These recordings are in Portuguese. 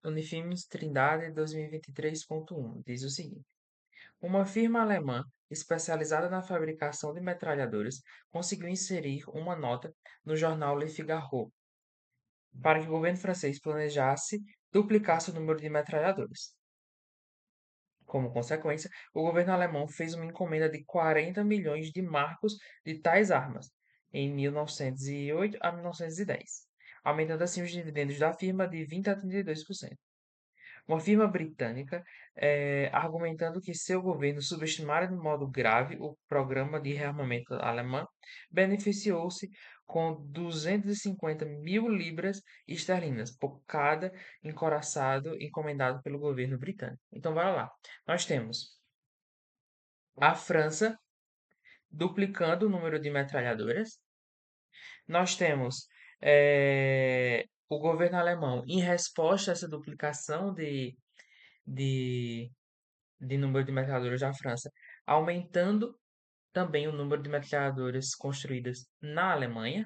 Unifimes Trindade 2023.1 diz o seguinte: uma firma alemã especializada na fabricação de metralhadoras conseguiu inserir uma nota no jornal Le Figaro para que o governo francês planejasse duplicasse o número de metralhadoras. Como consequência, o governo alemão fez uma encomenda de 40 milhões de marcos de tais armas em 1908 a 1910, aumentando assim os dividendos da firma de 20 a 32%. Uma firma britânica, argumentando que seu governo subestimara de modo grave o programa de rearmamento alemão, beneficiou-se com 250 mil libras esterlinas por cada encoraçado encomendado pelo governo britânico. Então, bora lá. Nós temos a França duplicando o número de metralhadoras. Nós temos o governo alemão, em resposta a essa duplicação de de número de metralhadoras da França, aumentando também o número de metralhadoras construídas na Alemanha,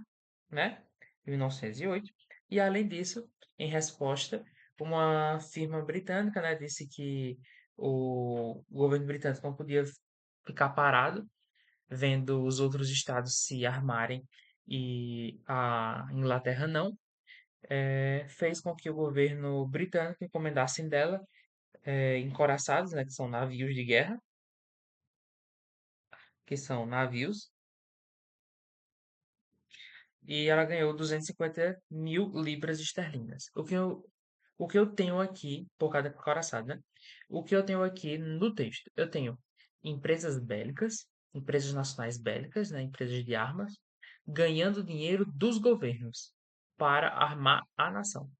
né, em 1908. E além disso, em resposta, uma firma britânica, né, disse que o governo britânico não podia ficar parado vendo os outros estados se armarem e a Inglaterra não, fez com que o governo britânico encomendasse dela encoraçados, né, que são navios, e ela ganhou 250 mil libras esterlinas. O que eu tenho aqui, por cada encoraçado, né? O que eu tenho aqui no texto? Eu tenho empresas bélicas, empresas nacionais bélicas, né, empresas de armas, ganhando dinheiro dos governos para armar a nação.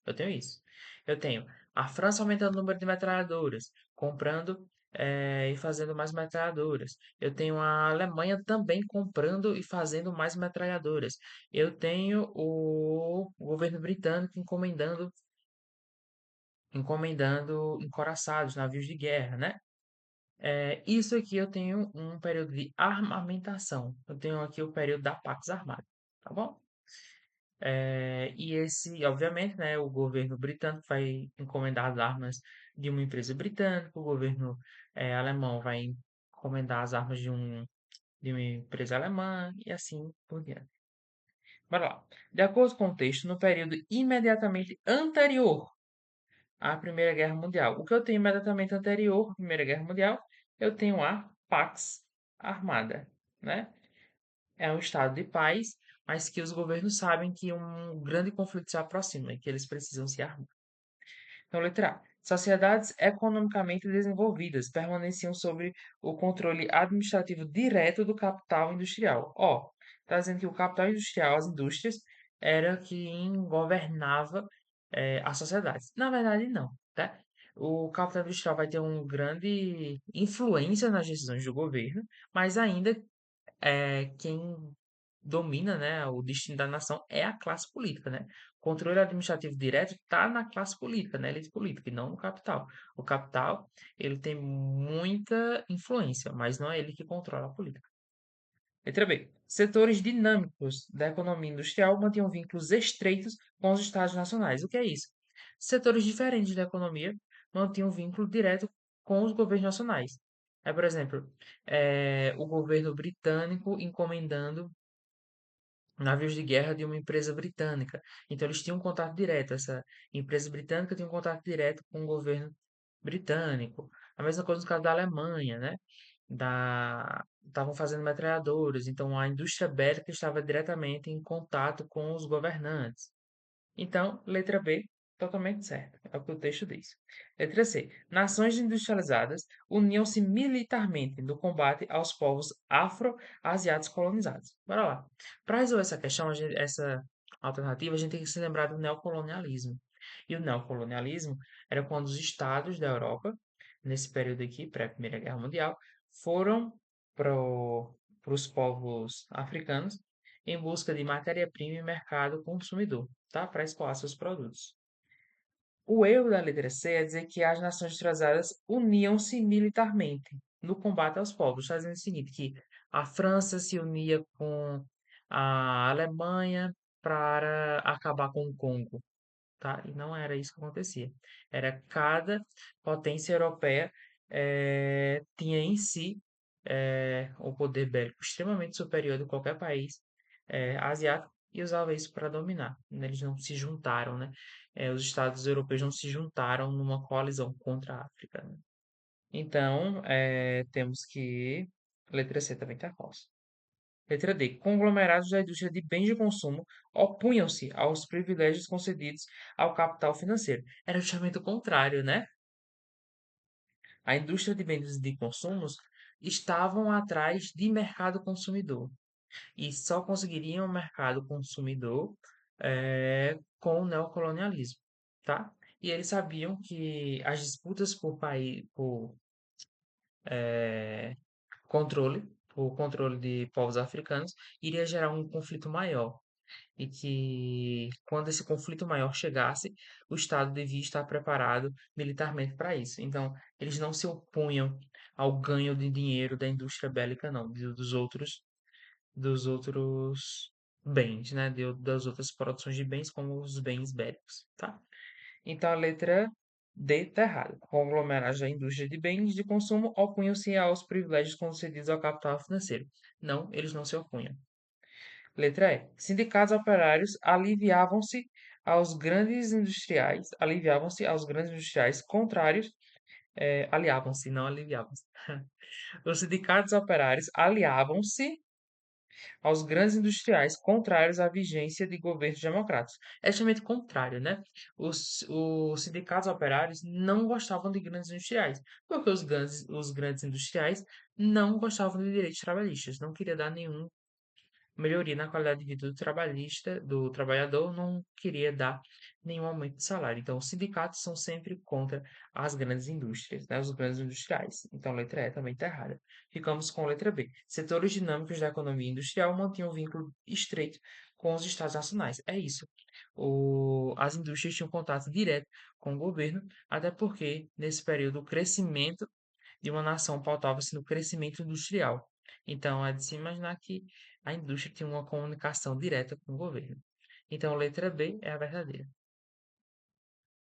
Eu tenho isso. Eu tenho a França aumentando o número de metralhadoras, comprando e fazendo mais metralhadoras. Eu tenho a Alemanha também comprando e fazendo mais metralhadoras. Eu tenho o governo britânico encomendando encoraçados, navios de guerra, né? Isso aqui eu tenho um período de armamentação. Eu tenho aqui o período da Pax Armada, tá bom? E esse, obviamente, né, o governo britânico vai encomendar as armas de uma empresa britânica, o governo alemão vai encomendar as armas de uma empresa alemã e assim por diante. Bora lá. De acordo com o texto, no período imediatamente anterior à Primeira Guerra Mundial, o que eu tenho imediatamente anterior à Primeira Guerra Mundial, eu tenho a Pax Armada, né? É um estado de paz, mas que os governos sabem que um grande conflito se aproxima e que eles precisam se armar. Então, letra A. Sociedades economicamente desenvolvidas permaneciam sob o controle administrativo direto do capital industrial. Ó, está dizendo que o capital industrial, as indústrias, era quem governava as sociedades. Na verdade, não, tá? O capital industrial vai ter uma grande influência nas decisões do governo, mas ainda quem domina, né, o destino da nação é a classe política, né? O controle administrativo direto está na classe política, na elite política, e não no capital. O capital, ele tem muita influência, mas não é ele que controla a política. Letra B. Setores dinâmicos da economia industrial mantinham vínculos estreitos com os estados nacionais. O que é isso? Setores diferentes da economia mantinham vínculo direto com os governos nacionais. Por exemplo, o governo britânico encomendando navios de guerra de uma empresa britânica. Então eles tinham um contato direto. Essa empresa britânica tinha um contato direto com o governo britânico. A mesma coisa no caso da Alemanha, né? Estavam fazendo metralhadoras, então a indústria bélica estava diretamente em contato com os governantes. Então, letra B, totalmente certa. É o que o texto diz. Letra C. Nações industrializadas uniam-se militarmente no combate aos povos afro-asiáticos colonizados. Bora lá. Para resolver essa questão, essa alternativa, a gente tem que se lembrar do neocolonialismo. E o neocolonialismo era quando os estados da Europa, nesse período aqui, pré-Primeira Guerra Mundial, foram para os povos africanos em busca de matéria-prima e mercado consumidor, tá? Para escoar seus produtos. O erro da letra C é dizer que as nações atrasadas uniam-se militarmente no combate aos povos. Está dizendo o seguinte, que a França se unia com a Alemanha para acabar com o Congo. tá? E não era isso que acontecia. Era cada potência europeia tinha em si o poder bélico extremamente superior de qualquer país asiático e usava isso para dominar, né? Eles não se juntaram, né? Os estados europeus não se juntaram numa coalizão contra a África, né? Então, temos que. Letra C também está falsa. Letra D. Conglomerados da indústria de bens de consumo opunham-se aos privilégios concedidos ao capital financeiro. Era justamente o contrário, né? A indústria de bens de consumos estavam atrás de mercado consumidor e só conseguiriam o mercado consumidor com o neocolonialismo, tá? E eles sabiam que as disputas por país, por controle, por controle de povos africanos, iria gerar um conflito maior. E que quando esse conflito maior chegasse, o Estado devia estar preparado militarmente para isso. Então, eles não se opunham ao ganho de dinheiro da indústria bélica, não, dos outros bens, né? Das outras produções de bens, como os bens bélicos, tá? Então, a letra D está errada. Conglomerados da indústria de bens de consumo opunham-se aos privilégios concedidos ao capital financeiro. Não, eles não se opunham. Letra E. Sindicatos operários aliviavam-se aos grandes industriais contrários, aliavam-se, não aliviavam-se. Os sindicatos operários aliavam-se aos grandes industriais contrários à vigência de governos democráticos. É justamente o contrário, né? Os sindicatos operários não gostavam de grandes industriais, porque os grandes industriais não gostavam de direitos trabalhistas, não queria dar nenhum melhoria na qualidade de vida do trabalhador, não queria dar nenhum aumento de salário. Então, os sindicatos são sempre contra as grandes indústrias, né? Os grandes industriais. Então, letra E também está errada. Ficamos com a letra B. Setores dinâmicos da economia industrial mantinham um vínculo estreito com os estados nacionais. É isso. As indústrias tinham contato direto com o governo, até porque, nesse período, o crescimento de uma nação pautava-se no crescimento industrial. Então, é de se imaginar que a indústria tinha uma comunicação direta com o governo. Então, a letra B é a verdadeira.